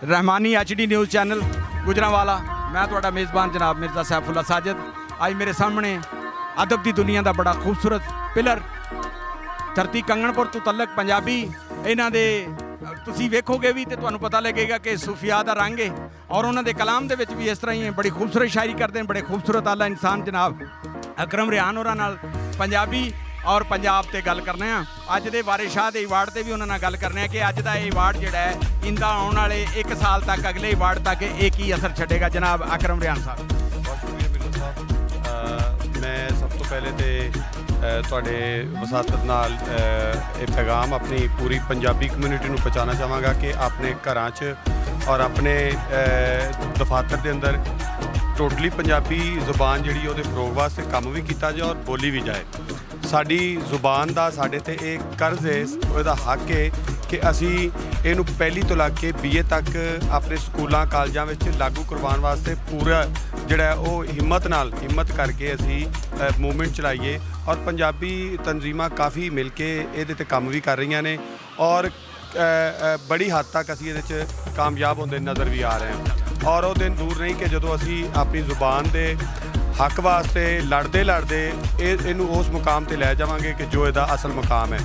Rahmani HD news channel Gujranwala. मैं तुहाडा मेज़बान जनाब मिर्ज़ा सैफुल्ला साजिद। अज मेरे सामने अदब की दुनिया का बड़ा खूबसूरत पिलर धरती कंगणपुर तो तलक पंजाबी इन्हां दे तुसीं वेखोगे भी तो तुहानूं पता लगेगा कि सूफिया का रंग है और उन्होंने कलाम दे विच भी इस तरह ही बड़ी खूबसूरत शायरी करते हैं। बड़े खूबसूरत आला इंसान जनाब अकरम रिहान होरां नाल पंजाबी और पंजाब ते गल करने अज दे वारिस शाह दे अवार्ड ते भी उन्हां नाल गल करने कि अज दा अवार्ड जिहड़ा है इंदा आउण वाले 1 साल तक अगले अवार्ड तक एक ही असर छड्डेगा। जनाब अकरम रिहान साहब बहुत शुक्रिया मिल्लो साहब। मैं सब तो पहले तो तुहाडे वसातत नाल एक पैगाम अपनी पूरी पंजाबी कम्यूनिटी नूं पहुँचाना चाहांगा कि अपने घरां च और अपने दफातर के अंदर टोटली पंजाबी जुबान जिहड़ी ਉਹਦੇ ਫਰੋਗ वास्ते ਕੰਮ भी किया जाए और बोली भी जाए। साडी जुबान का साडे ते एक कर्ज है, ਉਹਦਾ हक है कि असी ਇਹਨੂੰ ਪਹਿਲੀ ਤੋਂ ਲੱਗ ਕੇ BA तक अपने स्कूलों कालजां ਵਿੱਚ लागू करवाउण वास्ते पूरा ਜਿਹੜਾ ਉਹ हिम्मत करके असी मूवमेंट चलाइए और पंजाबी तंजीमां काफ़ी मिल के ਇਹਦੇ ਤੇ ਕੰਮ भी कर रही ने और बड़ी हद तक असी ਇਹਦੇ 'ਚ कामयाब होंदे नज़र भी आ रहे हैं। और वो दिन दूर नहीं कि ਜਦੋਂ ਅਸੀਂ अपनी जुबान के हक वास्ते लड़ते इनू उस मुकाम पर लै जावांगे कि जो इसका असल मुकाम है।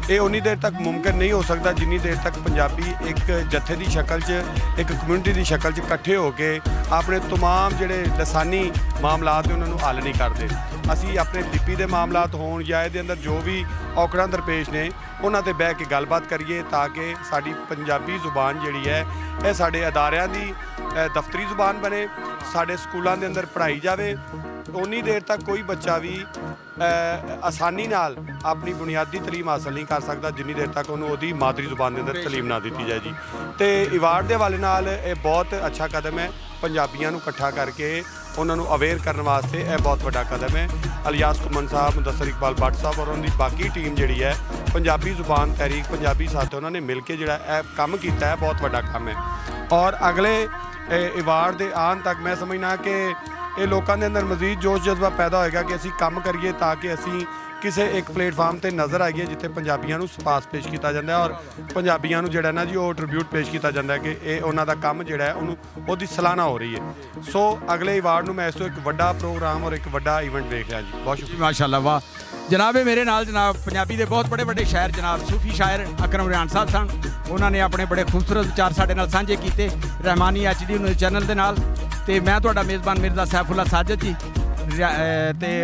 ये उन्नी देर तक मुमकिन नहीं हो सकता जिन्नी देर तक पंजाबी एक जत्थे की शक्ल च एक कम्यूनिटी की शक्ल च इकट्ठे होकर अपने तमाम जोड़े लसानी मामलात ने उन्होंने हल नहीं करते। असी अपने लिपि के मामलात होण या ये अंदर जो भी औकड़ां दरपेश ने उन्होंने बह के गलबात करिए ताकि साड़ी पंजाबी जुबान जिहड़ी है यह साडे अदारियां दी दफ्तरी जुबान बने, साडे स्कूलों के अंदर पढ़ाई जाए। उन्नी देर तक कोई बच्चा भी आसानी नाल अपनी बुनियादी तलीम हासिल नहीं कर सकता जिन्नी देर तक उन्होंने मादरी जुबान के अंदर तलीम ना दी जाए जी। तो अवार्ड के हवाले नाल यह बहुत अच्छा कदम है, पंजाबियों को इकट्ठा करके उन्होंने अवेयर करने वास्ते यह बहुत बड़ा कदम है। अलियास कुमन साहब, मुदस्सर इकबाल भट्ट साहब और उनकी बाकी टीम जी है पंजाबी जुबान तहरीक पंजाबी साथ उन्होंने मिल के जो काम किया है बहुत बड़ा काम है। और अगले अवार्ड के आन तक मैं समझना कि ये लोगों के अंदर मजीद जोश जज्बा पैदा होएगा कि असी काम करिए ताकि असी किसी एक प्लेटफार्म पर नज़र आइए जिथे पंजाबियों को सपास पेश किया जाता है और पंजाबियों को जोड़ा ना जी वो ट्रिब्यूट पेश किया जाता है कि ये उन्होंने काम जोड़ा है उन्होंने सलाहना हो रही है। सो अगले अवार्ड में मैं इस एक वड्डा प्रोग्राम और एक वड्डा इवेंट देख रहा जी। बहुत शुक्रिया। माशाअल्लाह वाह जनाब। मेरे नाल जनाब पंजाबी के बहुत बड़े बड़े शायर जनाब सूफी शायर अकरम रिहान साहब सन, उन्होंने अपने बड़े खूबसूरत विचार साडे नाल सांझे किए रहमानी HD न्यूज़ चैनल के नाल। तो मैं तुहाडा मेज़बान मिर्ज़ा सैफुल्ला साजिद जी ते